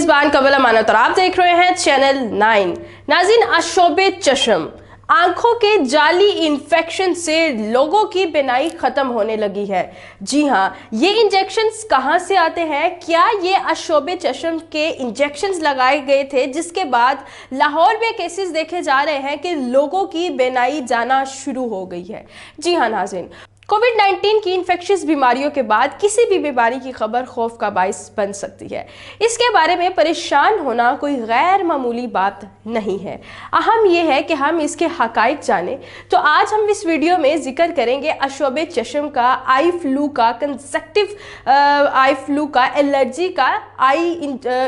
मेज़बान कवल अमानत और आप देख रहे हैं चैनल 9। नाज़रीन, अशोबे चश्म आंखों के जाली इन्फेक्शन से लोगों की बीनाई खत्म होने लगी है। जी हाँ, ये इंजेक्शंस कहाँ से आते हैं? क्या ये अशोबे चश्म के इंजेक्शंस लगाए गए थे जिसके बाद लाहौर में केसेस देखे जा रहे हैं कि लोगों की बीनाई जाना शुरू हो गई है? जी हाँ नाज़रीन, कोविड-19 की इन्फेक्शियस बीमारियों के बाद किसी भी बीमारी की खबर खौफ का बाइस बन सकती है। इसके बारे में परेशान होना कोई गैर मामूली बात नहीं है। अहम यह है कि हम इसके हकाइक जानें। तो आज हम इस वीडियो में जिक्र करेंगे अशोबे चश्म का, आई फ्लू का, कंजक्टिव आई फ्लू का, एलर्जी का, आई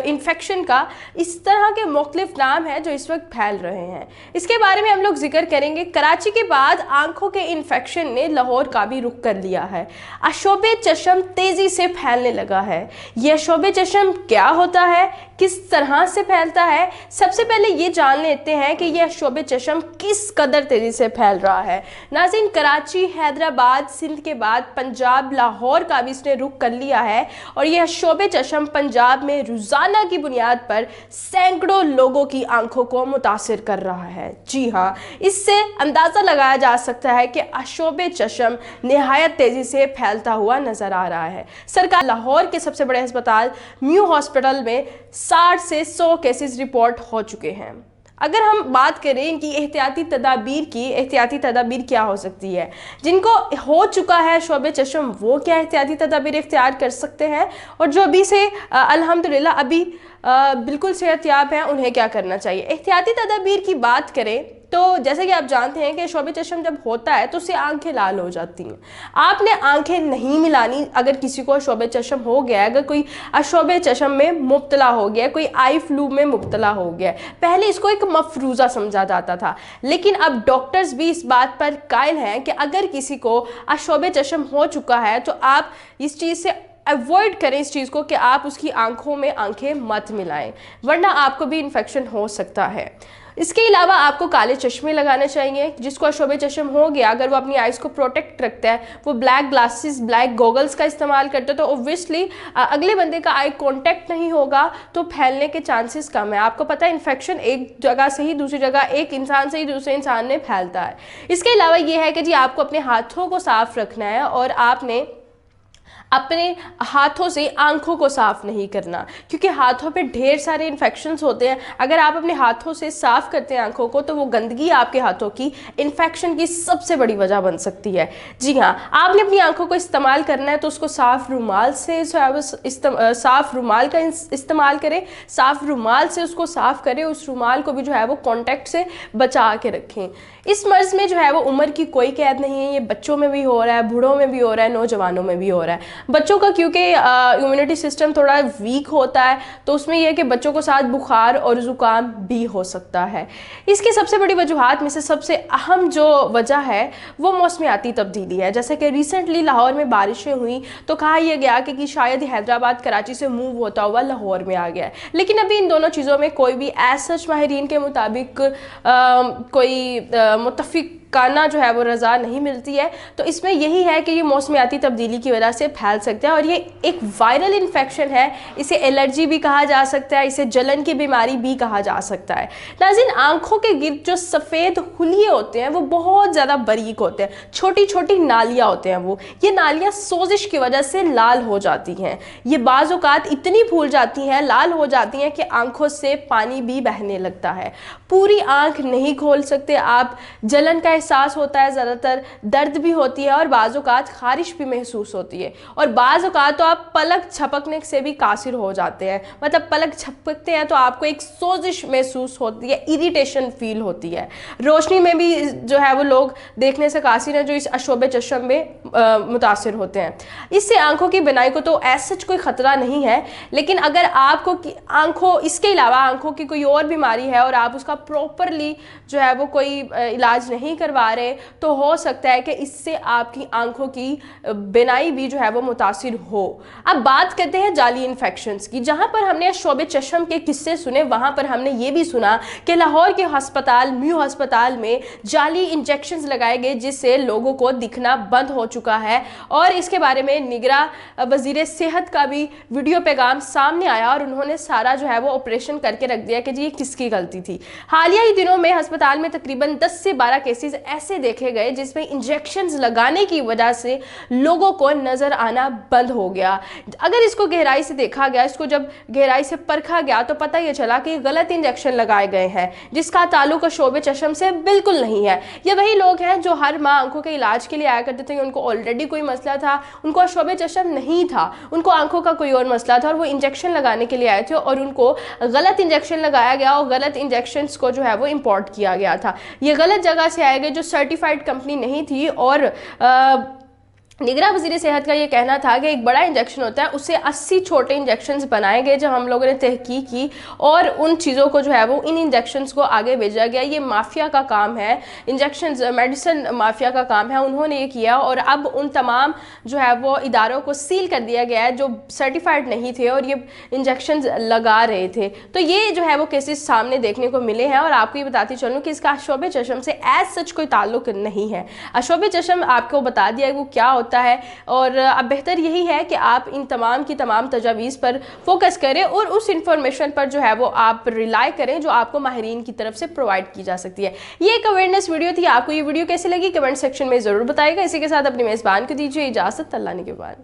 इन्फेक्शन का। इस तरह के मुख्तलिफ नाम हैं जो इस वक्त फैल रहे हैं। इसके बारे में हम लोग जिक्र करेंगे। कराची के बाद आंखों के इन्फेक्शन ने लाहौर का भी रुख कर लिया है। अशोबे चश्म तेजी से फैलने लगा है। यह अशोबे चश्म क्या होता है, किस तरह से फैलता है? सबसे पहले ये जान लेते हैं कि यह अशोबे चश्म किस कदर तेजी से फैल रहा है। नाज़रीन, कराची, हैदराबाद, सिंध के बाद पंजाब, लाहौर का भी इसने रुख कर लिया है और यह अशोबे चश्म पंजाब में रोजाना की बुनियाद पर सैकड़ों लोगों की आंखों को मुतासिर कर रहा है। जी हाँ, इससे अंदाजा लगाया जा सकता है कि अशोबे चश्म निहायत तेजी से फैलता हुआ नजर आ रहा है। सरकार लाहौर के सबसे बड़े अस्पताल म्यू हॉस्पिटल में 60 से 100 केसेस रिपोर्ट हो चुके हैं। अगर हम बात करें इनकी एहतियाती तदाबीर क्या हो सकती है, जिनको हो चुका है शोबे चश्म वो क्या एहतियाती तदाबीर इख्तियार कर सकते हैं, और जो अभी से अल्हम्दुलिल्लाह अभी बिल्कुल सेहतयाब हैं उन्हें क्या करना चाहिए। एहतियाती तदाबीर की बात करें तो जैसे कि आप जानते हैं कि शोबे चश्म जब होता है तो उससे आंखें लाल हो जाती हैं। आपने आंखें नहीं मिलानी। अगर किसी को शोबे चश्म हो गया, अगर कोई अशोबे चश्म में मुब्तला हो गया, कोई आई फ्लू में मुब्तला हो गया, पहले इसको एक मफरूज़ा समझा जाता था, लेकिन अब डॉक्टर्स भी इस बात पर कायल हैं कि अगर किसी को अशोबे चश्म हो चुका है तो आप इस चीज़ से अवॉइड करें इस चीज़ को कि आप उसकी आंखों में आंखें मत मिलाएं, वरना आपको भी इन्फेक्शन हो सकता है। इसके अलावा आपको काले चश्मे लगाने चाहिए। जिसको अशोबे चश्म हो गया, अगर वो अपनी आइज़ को प्रोटेक्ट रखता है, वो ब्लैक ग्लासेस, ब्लैक गॉगल्स का इस्तेमाल करते हैं, तो ऑब्वियसली अगले बंदे का आई कांटेक्ट नहीं होगा तो फैलने के चांसेस कम है। आपको पता है इन्फेक्शन एक जगह से ही दूसरी जगह, एक इंसान से ही दूसरे इंसान में फैलता है। इसके अलावा ये है कि जी आपको अपने हाथों को साफ रखना है और आपने अपने हाथों से आंखों को साफ नहीं करना, क्योंकि हाथों पे ढेर सारे इन्फेक्शंस होते हैं। अगर आप अपने हाथों से साफ करते हैं आंखों को तो वो गंदगी आपके हाथों की इन्फेक्शन की सबसे बड़ी वजह बन सकती है। जी हाँ, आपने अपनी आंखों को इस्तेमाल करना है तो उसको साफ रुमाल से साफ रुमाल का इस्तेमाल करें। साफ रुमाल से उसको साफ करें, उस रुमाल को भी जो है वो कॉन्टेक्ट से बचा के रखें। इस मर्ज़ में जो है वो उम्र की कोई कैद नहीं है। ये बच्चों में भी हो रहा है, बूढ़ों में भी हो रहा है, नौजवानों में भी हो रहा है। बच्चों का क्योंकि इम्यूनिटी सिस्टम थोड़ा वीक होता है तो उसमें यह है कि बच्चों को साथ बुखार और ज़ुकाम भी हो सकता है। इसकी सबसे बड़ी वजूहात में से सबसे अहम जो वजह है वो मौसमियाती तब्दीली है। जैसे कि रिसेंटली लाहौर में बारिशें हुई तो कहा यह गया कि शायद हैदराबाद कराची से मूव होता हुआ लाहौर में आ गया है, लेकिन अभी इन दोनों चीज़ों में कोई भी सच माहिरीन के मुताबिक कोई मुत्तफिक काना जो है वो रज़ा नहीं मिलती है। तो इसमें यही है कि ये मौसमियाती तब्दीली की वजह से फैल सकता है और ये एक वायरल इन्फेक्शन है। इसे एलर्जी भी कहा जा सकता है, इसे जलन की बीमारी भी कहा जा सकता है। नाज़रीन, आंखों के गिर्द जो सफ़ेद हुलिये होते हैं वो बहुत ज़्यादा बारीक होते हैं, छोटी छोटी नालियाँ होते हैं। वो ये नालियाँ सोजिश की वजह से लाल हो जाती हैं। ये बाज़ औक़ात इतनी फूल जाती हैं, लाल हो जाती हैं कि आंखों से पानी भी बहने लगता है। पूरी आंख नहीं खोल सकते आप। जलन का एहसास होता है, ज़्यादातर दर्द भी होती है और बाज़ औक़ात ख़ारिश भी महसूस होती है। और बाज़ औक़ात तो आप पलक झपकने से भी कासिर हो जाते हैं। मतलब पलक झपकते हैं तो आपको एक सोजिश महसूस होती है, इरिटेशन फील होती है। रोशनी में भी जो है वो लोग देखने से कासिर हैं जो इस अशोबे चश्म में मुतासिर होते हैं। इससे आंखों की बीनाई को तो ऐसा कोई ख़तरा नहीं है, लेकिन अगर आपको इसके अलावा आंखों की कोई और बीमारी है और आप उसका प्रॉपरली जो है वो कोई इलाज नहीं करवा करवा रहे हैं तो हो सकता है कि इससे आपकी आंखों की बिनाई भी जो है वो मुतासिर हो। अब बात करते हैं जाली इन्फेक्शंस की। जहां पर हमने शोबे चश्म के किस्से सुने, वहां पर हमने ये भी सुना कि लाहौर के अस्पताल म्यू अस्पताल में जाली इंजेक्शंस लगाए गए जिससे लोगों को दिखना बंद हो चुका है। और इसके बारे में निगरां वजीर सेहत का भी वीडियो पैगाम सामने आया और उन्होंने सारा जो है वो ऑपरेशन करके रख दिया कि जी ये किसकी गलती थी। हालिया ही दिनों में अस्पताल में तकरीबन 10 से 12 केसेस ऐसे देखे गए जिसमें इंजेक्शंस लगाने की वजह से लोगों को नजर आना बंद हो गया। अगर इसको गहराई से देखा गया, इसको जब गहराई से परखा गया तो पता यह चला कि गलत इंजेक्शन लगाए गए हैं जिसका ताल्लुक शोबे चश्म से बिल्कुल नहीं है। ये वही लोग हैं जो हर माह आंखों के इलाज के लिए आया करते थे, उनको ऑलरेडी कोई मसला था, उनको शोबे चश्म नहीं था, उनको आंखों का कोई और मसला था और वो इंजेक्शन लगाने के लिए आए थे और उनको गलत इंजेक्शन लगाया गया और गलत इंजेक्शंस को जो है वो इंपोर्ट किया गया था। ये गलत जगह से आए गए जो सर्टिफाइड कंपनी नहीं थी। और निगरां वजीर सेहत का ये कहना था कि एक बड़ा इंजेक्शन होता है, उससे 80 छोटे इंजेक्शंस बनाए गए। जब हम लोगों ने तहकीक की और उन चीज़ों को जो है वो इन इंजेक्शंस को आगे भेजा गया। ये माफिया का काम है, इंजेक्शंस मेडिसिन माफिया का काम है, उन्होंने ये किया और अब उन तमाम जो है वो इदारों को सील कर दिया गया है जो सर्टिफाइड नहीं थे और ये इंजेक्शंस लगा रहे थे। तो ये जो है वो केसेस सामने देखने को मिले हैं और आपको ये बताती चलूँ कि इसका शोबे चश्म से एज सच कोई ताल्लुक नहीं है। शोबे चश्म आपको बता दिया वो क्या होता है और अब बेहतर यही है कि आप इन तमाम की तमाम तजावीज़ पर फोकस करें और उस इंफॉर्मेशन पर जो है वो आप रिलाई करें जो आपको माहिरीन की तरफ से प्रोवाइड की जा सकती है। ये एक अवेयरनेस वीडियो थी। आपको ये वीडियो कैसी लगी कमेंट सेक्शन में ज़रूर बताइएगा। इसी के साथ अपनी मेज़बान को दीजिए इजाज़त। अल्लाह ने के बाद।